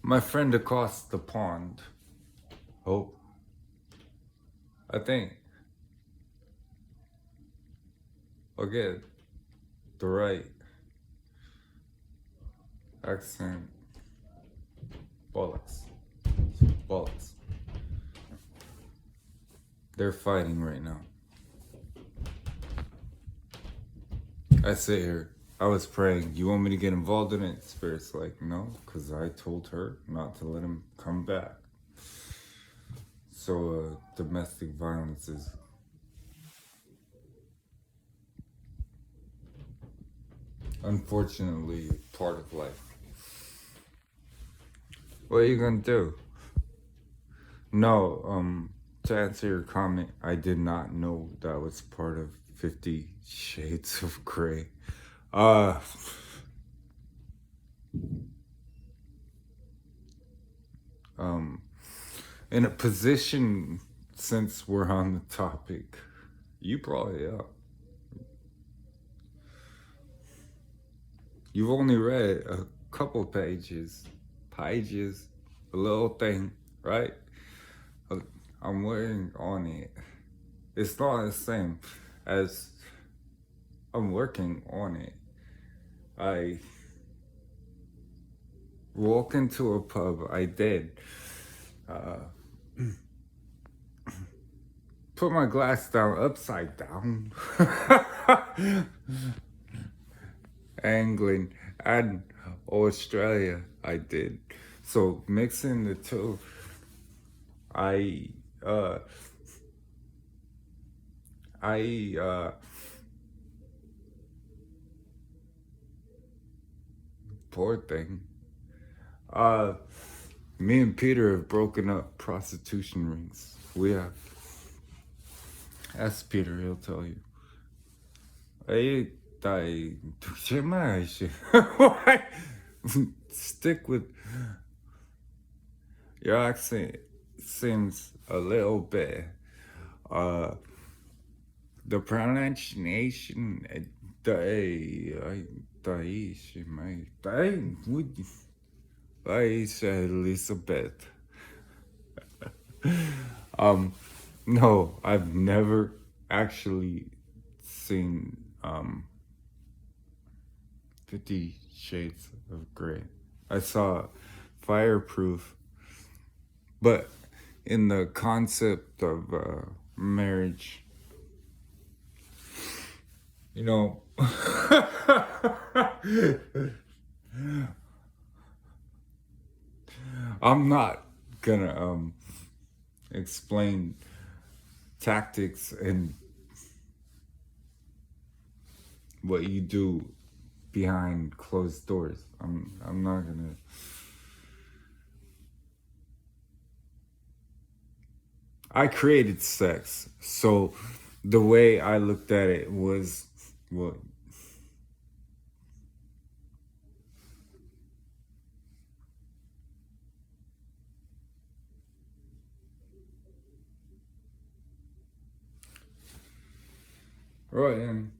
My friend across the pond. Oh, I think. I'll get the right accent. Bollocks. Bollocks. They're fighting right now. I sit here. I was praying. You want me to get involved in it? Spirit's like, no, because I told her not to let him come back. So domestic violence is unfortunately part of life. What are you gonna do? No, to answer your comment, I did not know that was part of 50 Shades of Grey. In a position, since we're on the topic, you brought it up. You've only read a couple pages, a little thing, right? I'm working on it. It's not the same as I'm working on it. I walk into a pub, I did. Put my glass down upside down. England and Australia, I did. So mixing the two, I poor thing. Me and Peter have broken up prostitution rings. We have. Ask Peter, he'll tell you. Hey, stick with your accent. Seems a little bit. The pronunciation, I said Elizabeth. No, I've never actually seen 50 Shades of Grey. I saw Fireproof, but in the concept of marriage, you know, I'm not gonna explain tactics and what you do behind closed doors. I'm not gonna. I created sex, so the way I looked at it was what. Right, and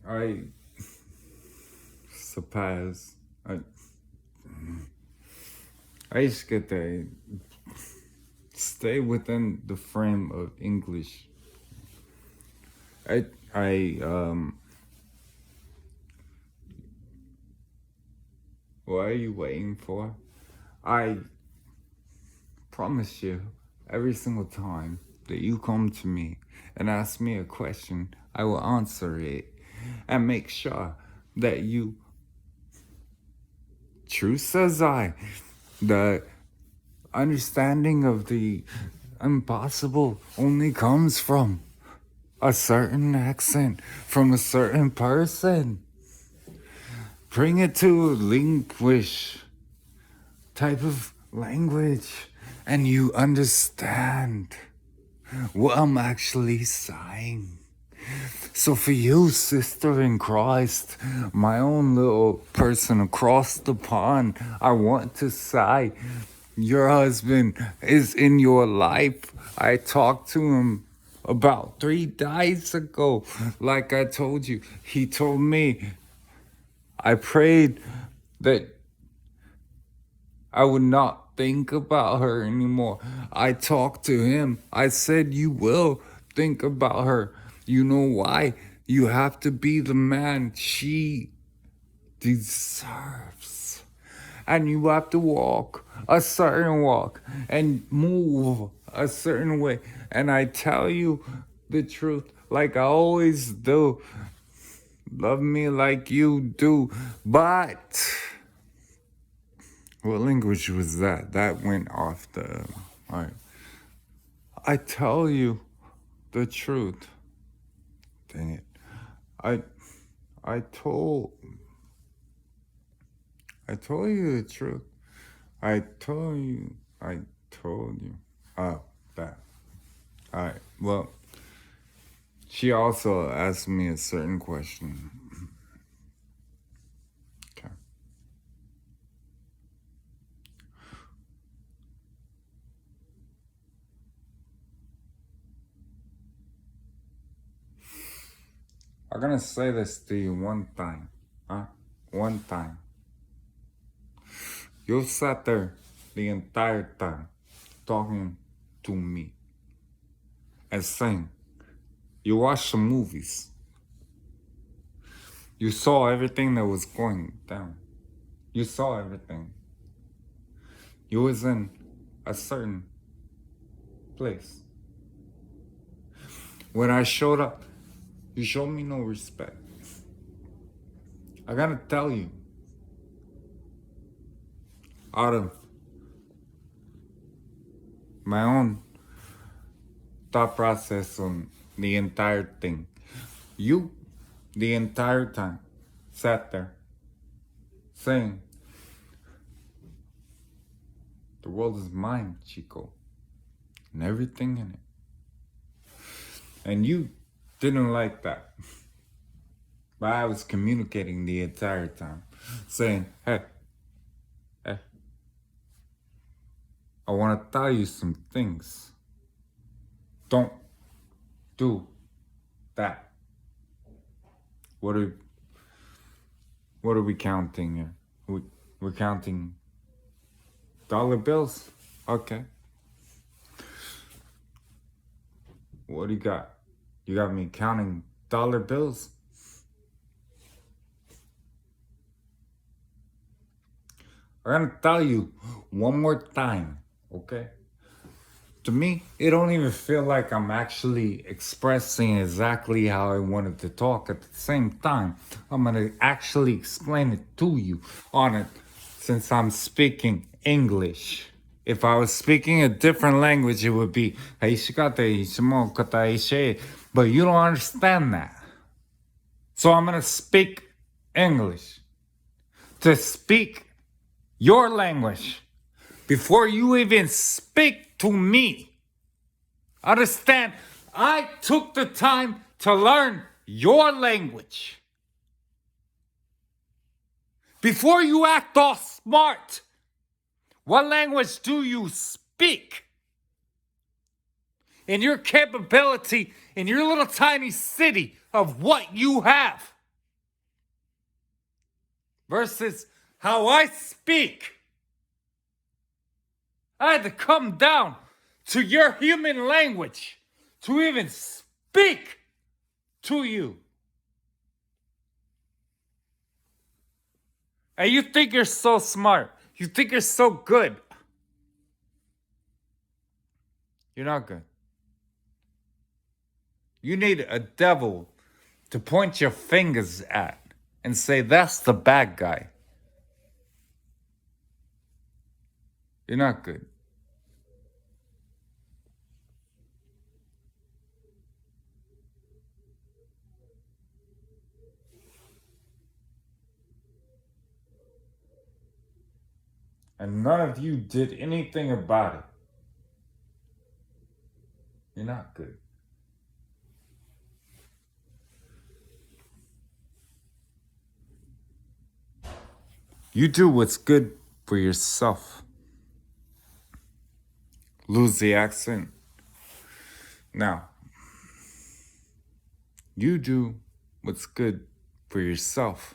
I suppose I just get that stay within the frame of English. What are you waiting for? I promise you, every single time that you come to me and ask me a question, I will answer it and make sure that you, true says I, the understanding of the impossible only comes from a certain accent, from a certain person. Bring it to a linguish type of language and you understand what I'm actually saying. So for you, sister in Christ, my own little person across the pond, I want to say your husband is in your life. I talked to him about 3 days ago. Like I told you, he told me, I prayed that I would not think about her anymore. I talked to him. I said, you will think about her. You know why? You have to be the man she deserves. And you have to walk a certain walk and move a certain way. And I tell you the truth, like I always do. Love me like you do. But what language was that? That went off the. Alright. I tell you the truth. Dang it. I I told you the truth. I told you. Oh, that. Alright. Well, she also asked me a certain question. Okay. I'm gonna say this to you one time. Huh? One time. You sat there the entire time talking to me and saying, you watched the movies. You saw everything that was going down. You saw everything. You was in a certain place. When I showed up, you showed me no respect. I gotta tell you, out of my own thought process on the entire thing, you, the entire time, sat there saying, the world is mine, Chico, and everything in it. And you didn't like that. But I was communicating the entire time, saying, hey, I want to tell you some things. Don't do that. What are we counting here? We're counting dollar bills? Okay. What do you got? You got me counting dollar bills? I'm gonna tell you one more time, okay? To me, it don't even feel like I'm actually expressing exactly how I wanted to talk. At the same time, I'm gonna actually explain it to you on it since I'm speaking English. If I was speaking a different language, it would be but you don't understand that. So I'm gonna speak English. To speak your language before you even speak to me. Understand, I took the time to learn your language. Before you act all smart, what language do you speak? In your capability, in your little tiny city of what you have, versus how I speak. I had to come down to your human language to even speak to you. And you think you're so smart. You think you're so good. You're not good. You need a devil to point your fingers at and say, that's the bad guy. You're not good. And none of you did anything about it. You're not good. You do what's good for yourself. Lose the accent. Now, you do what's good for yourself.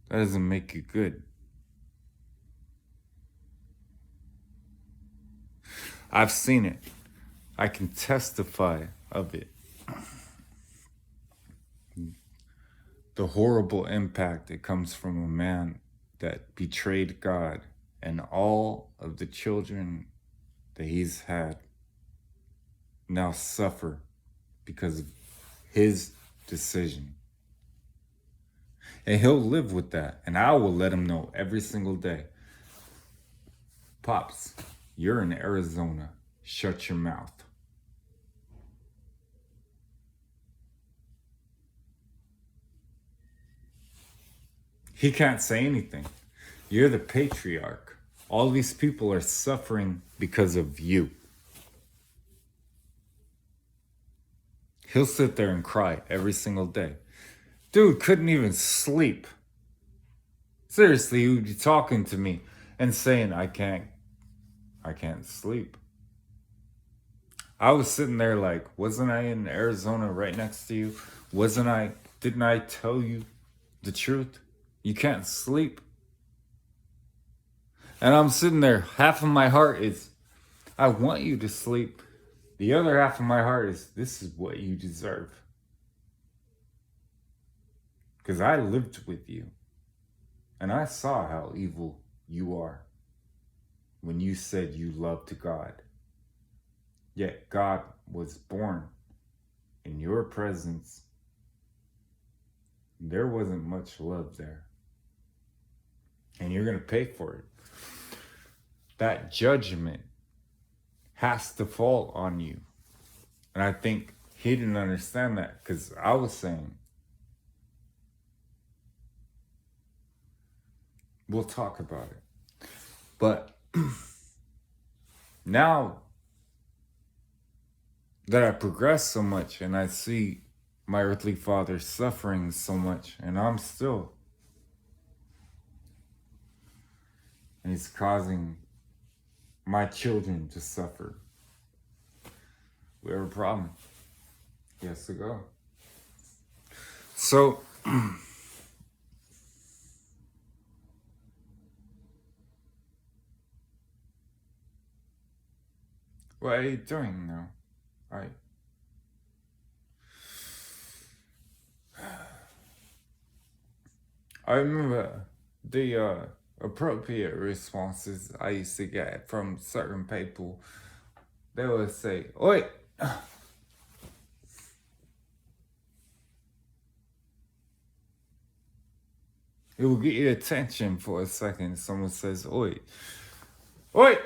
That doesn't make you good. I've seen it. I can testify of it. The horrible impact that comes from a man that betrayed God and all of the children that he's had now suffer because of his decision. And he'll live with that. And I will let him know every single day. Pops, you're in Arizona. Shut your mouth. He can't say anything. You're the patriarch. All these people are suffering because of you. He'll sit there and cry every single day. Dude couldn't even sleep. Seriously, he would be talking to me and saying, I can't sleep. I was sitting there like, wasn't I in Arizona right next to you? Didn't I tell you the truth? You can't sleep. And I'm sitting there, half of my heart is, I want you to sleep. The other half of my heart is, this is what you deserve. Because I lived with you. And I saw how evil you are when you said you loved God. Yet God was born in your presence. There wasn't much love there. And you're going to pay for it. That judgment has to fall on you. And I think he didn't understand that because I was saying, we'll talk about it. But now that I progress so much and I see my earthly father suffering so much, and I'm still, and he's causing my children to suffer. We have a problem. He has to go. So, what are you doing now? I remember the appropriate responses I used to get from certain people. They would say, "Oi." It will get your attention for a second. Someone says, "Oi. Oi."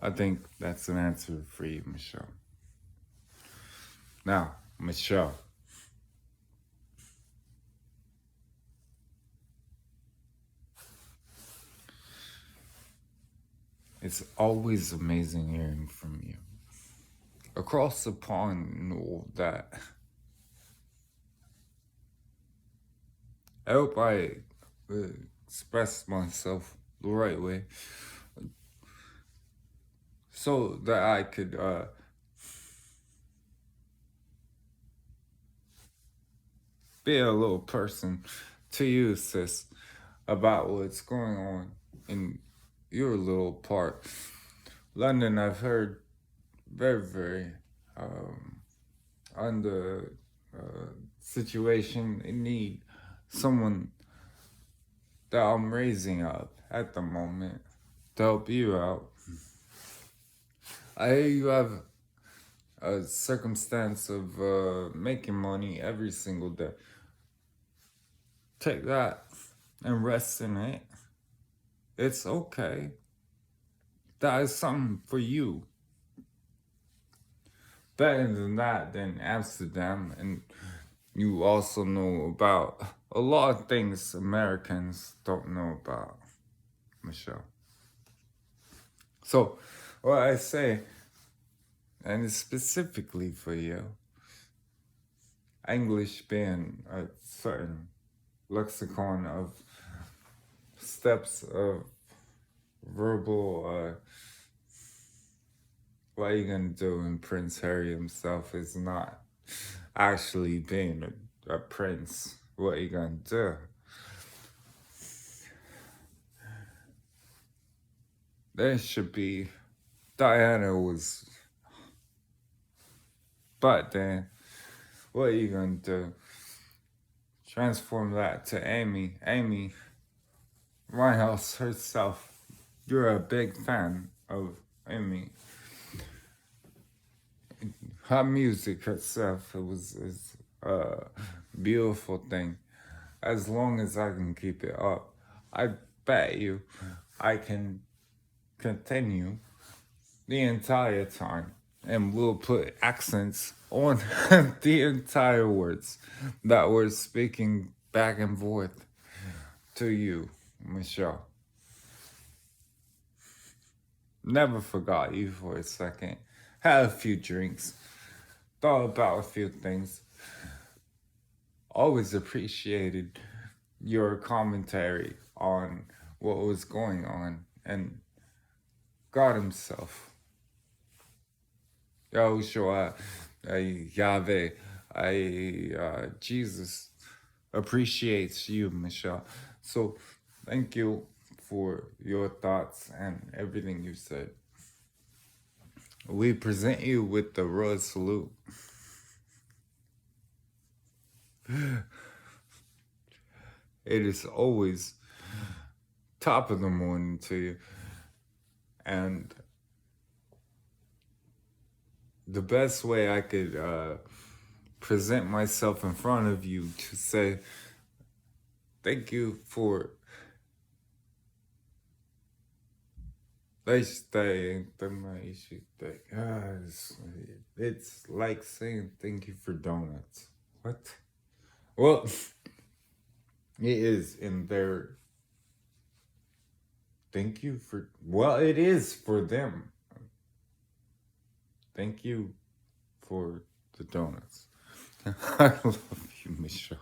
I think that's an answer for you, Michelle. Now, Michelle. It's always amazing hearing from you. Across the pond and all that. I hope I expressed myself the right way so that I could be a little person to you, sis, about what's going on in your little part. London, I've heard, very, very on the situation in need. Someone that I'm raising up at the moment to help you out. I hear you have a circumstance of making money every single day. Take that and rest in it. It's okay. That is something for you. Better than that, than Amsterdam, and you also know about a lot of things Americans don't know about, Michelle. So, what I say, and it's specifically for you, English being a certain lexicon of steps of verbal, what are you gonna do? And Prince Harry himself is not actually being a prince. What are you gonna do? There should be. Diana was. But then, what are you gonna do? Transform that to Amy. Amy Winehouse herself. You're a big fan of Amy. Her music herself, it was is a beautiful thing. As long as I can keep it up, I bet you I can continue the entire time, and we'll put accents on the entire words that we're speaking back and forth to you, Michelle. Never forgot you for a second. Had a few drinks, thought about a few things. Always appreciated your commentary on what was going on, and God Himself, Yahushua, Yahweh, Jesus appreciates you, Michelle. So thank you for your thoughts and everything you said. We present you with the royal salute. It is always top of the morning to you. And the best way I could present myself in front of you to say thank you for it's like saying thank you for donuts. What? Well, it is in their thank you for, well, it is for them. Thank you for the donuts. I love you, Michelle.